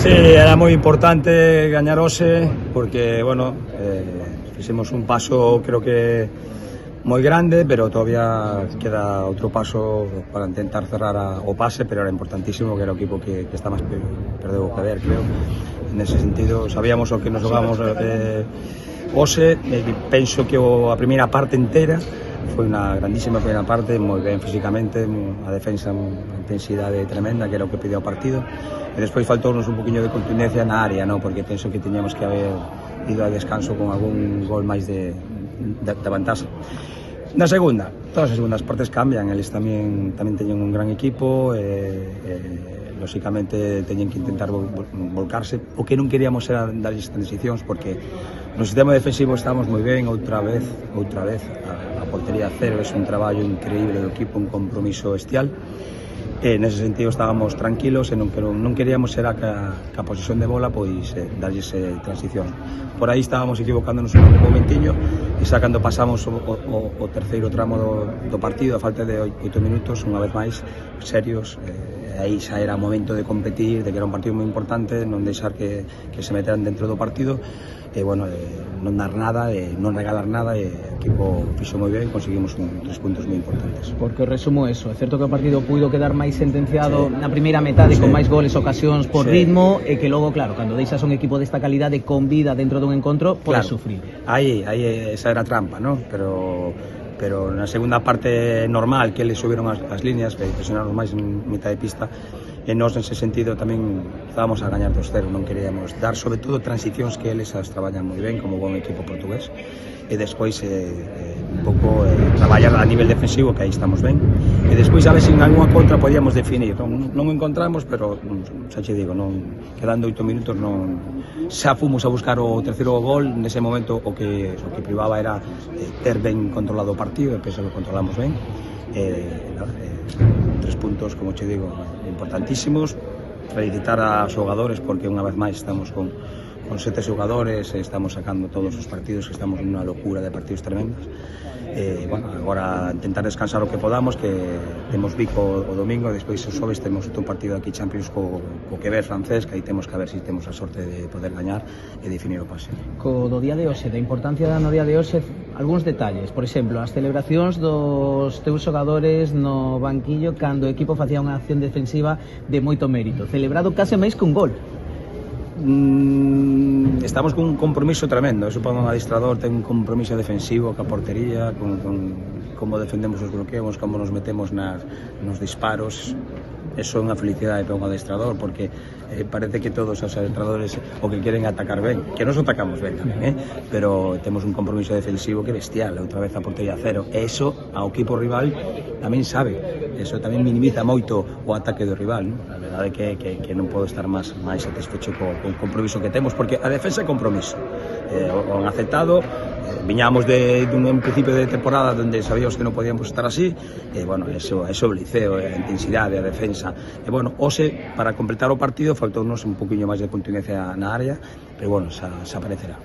Sí, era moi importante gañar hoxe porque, bueno, fixemos un paso creo que moi grande, pero todavía queda outro paso para intentar cerrar o pase, pero era importantísimo que era o equipo que está máis perdeu o que ver, creo. Nese sentido, sabíamos o que nos jogamos hoxe, penso que a primeira parte inteira foi unha grandísima primeira parte, moi ben físicamente, a defensa unha intensidade tremenda, que era o que pedía o partido, e despois faltounos un poquinho de contundencia na área, no? Porque penso que teníamos que haber ido a descanso con algún gol máis de vantaxe. Na segunda, todas as segundas partes cambian, eles tamén teñen un gran equipo, lóxicamente teñen que intentar volcarse. O que non queríamos era darlles transicións, porque no sistema defensivo estamos moi ben, outra vez a portería cero, é un traballo increíble do equipo, un compromiso bestial. Nese sentido estábamos tranquilos e non queríamos era que a posesión de bola pois darlles transición. Por aí estábamos equivocándonos un momentiño e xa cando pasamos o terceiro tramo do partido, a falta de 8 minutos, unha vez máis serios, aí xa era momento de competir, de que era un partido moi importante, non deixar que se meteran dentro do partido e, bueno, non dar nada, non regalar nada, e o equipo fixo moi ben, conseguimos 3 puntos moi importantes. Porque resumo eso, é certo que o partido puido quedar máis sentenciado na primeira metade, con máis goles, ocasións por ritmo, e que logo, claro, cando deixas un equipo desta calidade con vida dentro dun encontro, podes sufrir. Aí esa era a trampa, ¿no? Pero na segunda parte normal que eles subiron as líneas, que presionaron máis en mitad de pista, e nós nese sentido tamén estábamos a gañar 2-0, non queríamos dar sobre todo transicións que eles as traballan moi ben como bon equipo portugués, e despois un pouco traballar a nivel defensivo, que aí estamos ben, e despois a ver se en algunha contra podíamos definir, non encontramos, pero xa che digo, quedando 8 minutos xa fomos a buscar o terceiro gol. Nese momento o que privaba era ter ben controlado o partido, e penso que controlamos ben. 3 puntos, como che digo, importantísimos. Felicitar aos xogadores, porque unha vez máis estamos con 7 xogadores, estamos sacando todos os partidos, que estamos nunha locura de partidos tremendos. Bueno, agora intentar descansar o que podamos, que temos Vico o domingo, e despois os xoves temos outro partido aquí Champions co Quebec francés, que aí temos que ver se temos a sorte de poder gañar e definir o pase. Co do día de hoxe, da importancia no día de hoxe, algúns detalles, por exemplo, as celebracións dos teus xogadores no banquillo cando o equipo facía unha acción defensiva de moito mérito, celebrado case máis que un gol. Estamos con un compromiso tremendo, eso para un adestrador ten un compromiso defensivo ca portería, con como defendemos os bloqueos, como nos metemos nos disparos. Eso é unha felicidade para un adestrador, porque parece que todos os adestradores o que queren atacar ben, que nos atacamos ben tamén, pero temos un compromiso defensivo que é bestial, outra vez a portería cero, e eso ao equipo rival tamén sabe, eso tamén minimiza moito o ataque do rival, ¿no? A verdade é que non podo estar máis satisfecho co compromiso que temos, porque a defensa é compromiso, o han aceptado. Viñamos dun principio de temporada onde sabíamos que non podíamos estar así, e, bueno, eso o liceo, a intensidade, a defensa, e, bueno, hoxe, para completar o partido, faltounos un poquinho máis de contundencia na área, pero, bueno, xa aparecerá.